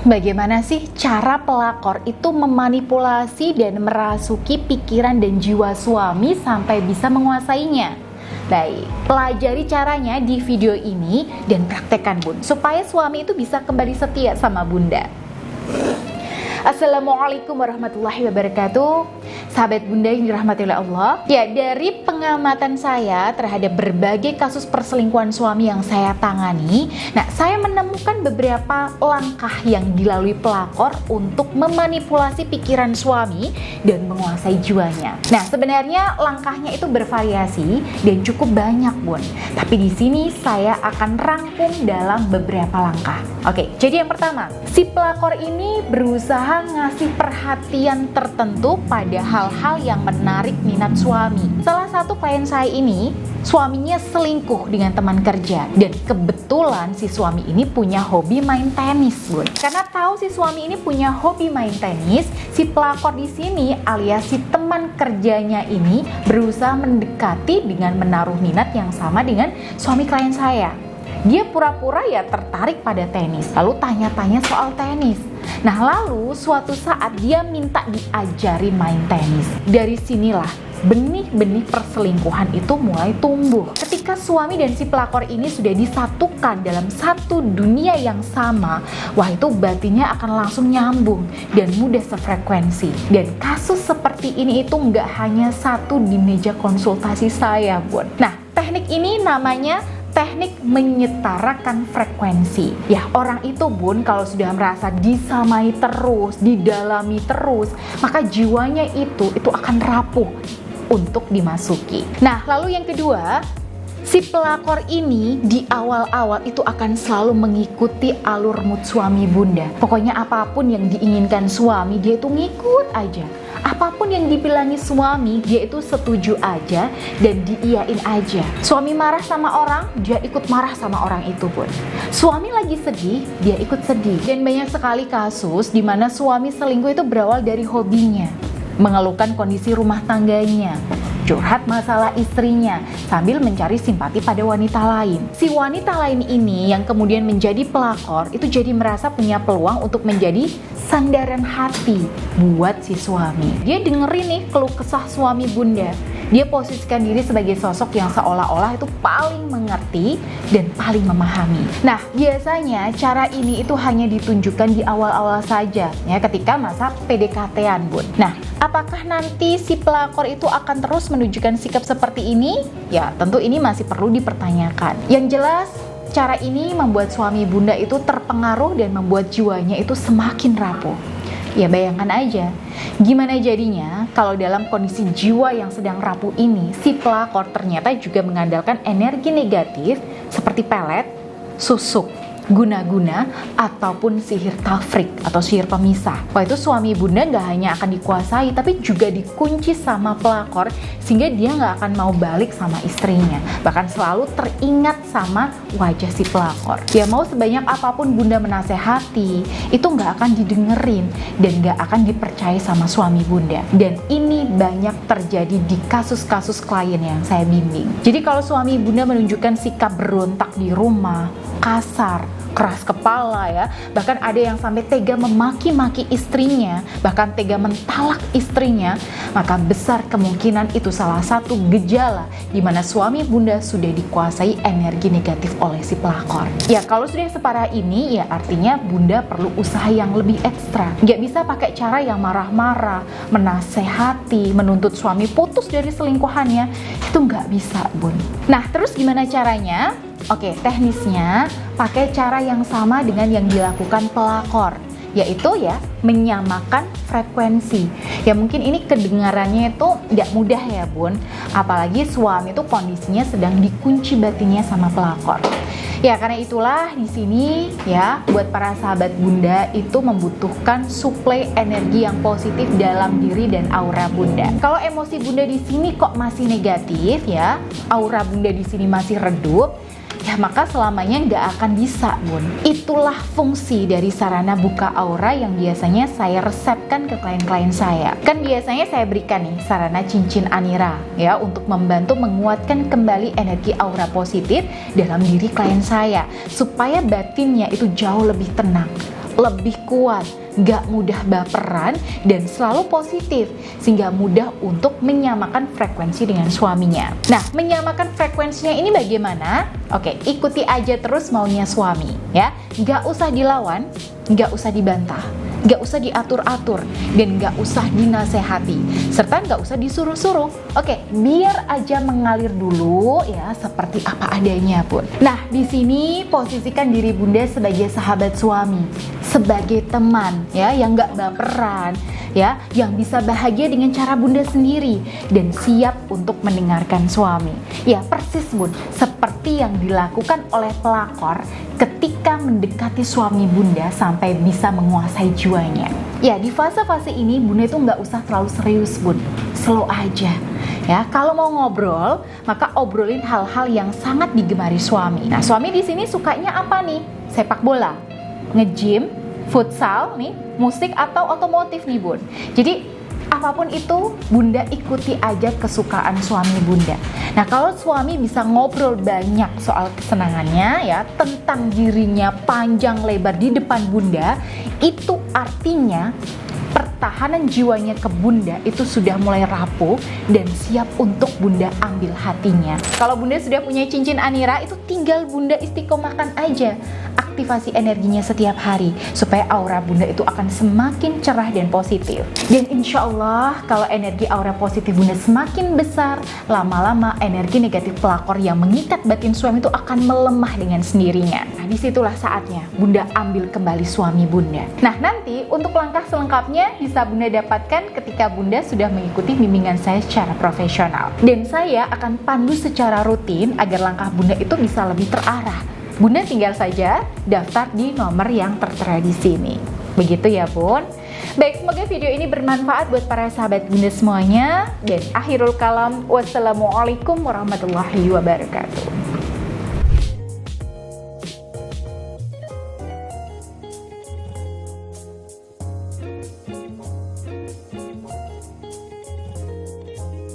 Bagaimana sih cara pelakor itu memanipulasi dan merasuki pikiran dan jiwa suami sampai bisa menguasainya? Baik, pelajari caranya di video ini dan praktekkan bun, supaya suami itu bisa kembali setia sama bunda. Assalamualaikum warahmatullahi wabarakatuh. Sahabat bunda yang dirahmati oleh Allah. Ya, dari pengamatan saya terhadap berbagai kasus perselingkuhan suami yang saya tangani, saya menemukan beberapa langkah yang dilalui pelakor untuk memanipulasi pikiran suami dan menguasai jiwanya. Sebenarnya langkahnya itu bervariasi dan cukup banyak bun. Tapi di sini saya akan rangkum dalam beberapa langkah. Oke, jadi yang pertama, si pelakor ini berusaha ngasih perhatian tertentu pada hal-hal yang menarik minat suami. Salah satu klien saya ini, suaminya selingkuh dengan teman kerja, dan kebetulan si suami ini punya hobi main tenis, bun. Karena tahu si suami ini punya hobi main tenis, si pelakor di sini alias si teman kerjanya ini berusaha mendekati dengan menaruh minat yang sama dengan suami klien saya. Dia pura-pura ya tertarik pada tenis, lalu tanya-tanya soal tenis. Lalu suatu saat dia minta diajari main tenis. Dari sinilah benih-benih perselingkuhan itu mulai tumbuh. Ketika suami dan si pelakor ini sudah disatukan dalam satu dunia yang sama, wah itu batinnya akan langsung nyambung dan mudah sefrekuensi. Dan kasus seperti ini itu nggak hanya satu di meja konsultasi saya, bun. Teknik ini namanya teknik menyetarakan frekuensi. Ya, orang itu bun kalau sudah merasa disamai terus, didalami terus, maka jiwanya itu akan rapuh untuk dimasuki. Lalu yang kedua, si pelakor ini di awal-awal itu akan selalu mengikuti alur mood suami bunda. Pokoknya apapun yang diinginkan suami, dia itu ngikut aja. Apapun yang dibilangi suami, dia itu setuju aja dan diiyain aja. Suami marah sama orang, dia ikut marah sama orang itu pun. Suami lagi sedih, dia ikut sedih. Dan banyak sekali kasus di mana suami selingkuh itu berawal dari hobinya, mengeluhkan kondisi rumah tangganya, curhat masalah istrinya sambil mencari simpati pada wanita lain. Si wanita lain ini yang kemudian menjadi pelakor itu jadi merasa punya peluang untuk menjadi sandaran hati buat si suami. Dia dengerin nih keluh kesah suami bunda. Dia posisikan diri sebagai sosok yang seolah-olah itu paling mengerti dan paling memahami. Biasanya cara ini itu hanya ditunjukkan di awal-awal saja ya, ketika masa PDKT-an bun. Apakah nanti si pelakor itu akan terus menunjukkan sikap seperti ini? Ya, tentu ini masih perlu dipertanyakan. Yang jelas, cara ini membuat suami bunda itu terpengaruh dan membuat jiwanya itu semakin rapuh. Ya, bayangkan aja, gimana jadinya kalau dalam kondisi jiwa yang sedang rapuh ini, si pelakor ternyata juga mengandalkan energi negatif seperti pelet, susuk, guna-guna, ataupun sihir tafrik atau sihir pemisah. Wah, itu suami bunda nggak hanya akan dikuasai, tapi juga dikunci sama pelakor sehingga dia nggak akan mau balik sama istrinya. Bahkan selalu teringat sama wajah si pelakor. Ya, mau sebanyak apapun bunda menasehati, itu nggak akan didengerin dan nggak akan dipercaya sama suami bunda. Dan ini banyak terjadi di kasus-kasus klien yang saya bimbing. Jadi kalau suami bunda menunjukkan sikap berontak di rumah, kasar, keras kepala ya, bahkan ada yang sampai tega memaki-maki istrinya, bahkan tega mentalak istrinya, maka besar kemungkinan itu salah satu gejala di mana suami bunda sudah dikuasai energi negatif oleh si pelakor. Ya, kalau sudah separah ini, ya artinya bunda perlu usaha yang lebih ekstra. Nggak bisa pakai cara yang marah-marah, menasehati, menuntut suami putus dari selingkuhannya, itu nggak bisa bun. Terus gimana caranya? Oke, teknisnya pakai cara yang sama dengan yang dilakukan pelakor, yaitu ya menyamakan frekuensi. Ya mungkin ini kedengarannya itu tidak mudah ya bun, apalagi suami itu kondisinya sedang dikunci batinnya sama pelakor. Ya, karena itulah di sini ya buat para sahabat bunda itu membutuhkan suplai energi yang positif dalam diri dan aura bunda. Kalau emosi bunda di sini kok masih negatif ya, aura bunda di sini masih redup, ya maka selamanya nggak akan bisa bun. Itulah fungsi dari sarana buka aura yang biasanya saya resepkan ke klien-klien saya. Kan biasanya saya berikan nih sarana cincin Anira ya untuk membantu menguatkan kembali energi aura positif dalam diri klien saya supaya batinnya itu jauh lebih tenang, lebih kuat, nggak mudah baperan, dan selalu positif, sehingga mudah untuk menyamakan frekuensi dengan suaminya. Nah, menyamakan frekuensinya ini bagaimana? Oke, ikuti aja terus maunya suami, ya. Nggak usah dilawan, nggak usah dibantah, nggak usah diatur-atur, dan nggak usah dinasehati, serta nggak usah disuruh-suruh. Oke, biar aja mengalir dulu ya, seperti apa adanya pun. Nah, di sini posisikan diri Bunda sebagai sahabat suami, sebagai teman ya, yang nggak baperan ya, yang bisa bahagia dengan cara Bunda sendiri dan siap untuk mendengarkan suami. Ya, persis Bun, seperti yang dilakukan oleh pelakor ketika mendekati suami Bunda sampai bisa menguasai jiwanya. Ya, di fase-fase ini Bunda itu nggak usah terlalu serius Bun, slow aja. Ya, kalau mau ngobrol, maka obrolin hal-hal yang sangat digemari suami. Nah, suami di sini sukanya apa nih? Sepak bola, nge-gym, futsal nih, musik atau otomotif nih Bun. Jadi apapun itu Bunda ikuti aja kesukaan suami Bunda. Nah, kalau suami bisa ngobrol banyak soal kesenangannya ya, tentang dirinya panjang lebar di depan Bunda, itu artinya pertahanan jiwanya ke Bunda itu sudah mulai rapuh dan siap untuk Bunda ambil hatinya. Kalau Bunda sudah punya cincin Anira, itu tinggal Bunda istiqomahkan aja aktivasi energinya setiap hari supaya aura Bunda itu akan semakin cerah dan positif. Dan insya Allah kalau energi aura positif Bunda semakin besar, lama-lama energi negatif pelakor yang mengikat batin suami itu akan melemah dengan sendirinya. Nah, disitulah saatnya Bunda ambil kembali suami Bunda. Nah, nanti untuk langkah selengkapnya bisa Bunda dapatkan ketika Bunda sudah mengikuti bimbingan saya secara profesional. Dan saya akan pandu secara rutin agar langkah Bunda itu bisa lebih terarah. Bunda tinggal saja daftar di nomor yang tertera di sini. Begitu ya Bun. Baik, semoga video ini bermanfaat buat para sahabat Bunda semuanya. Dan akhirul kalam, wassalamualaikum warahmatullahi wabarakatuh.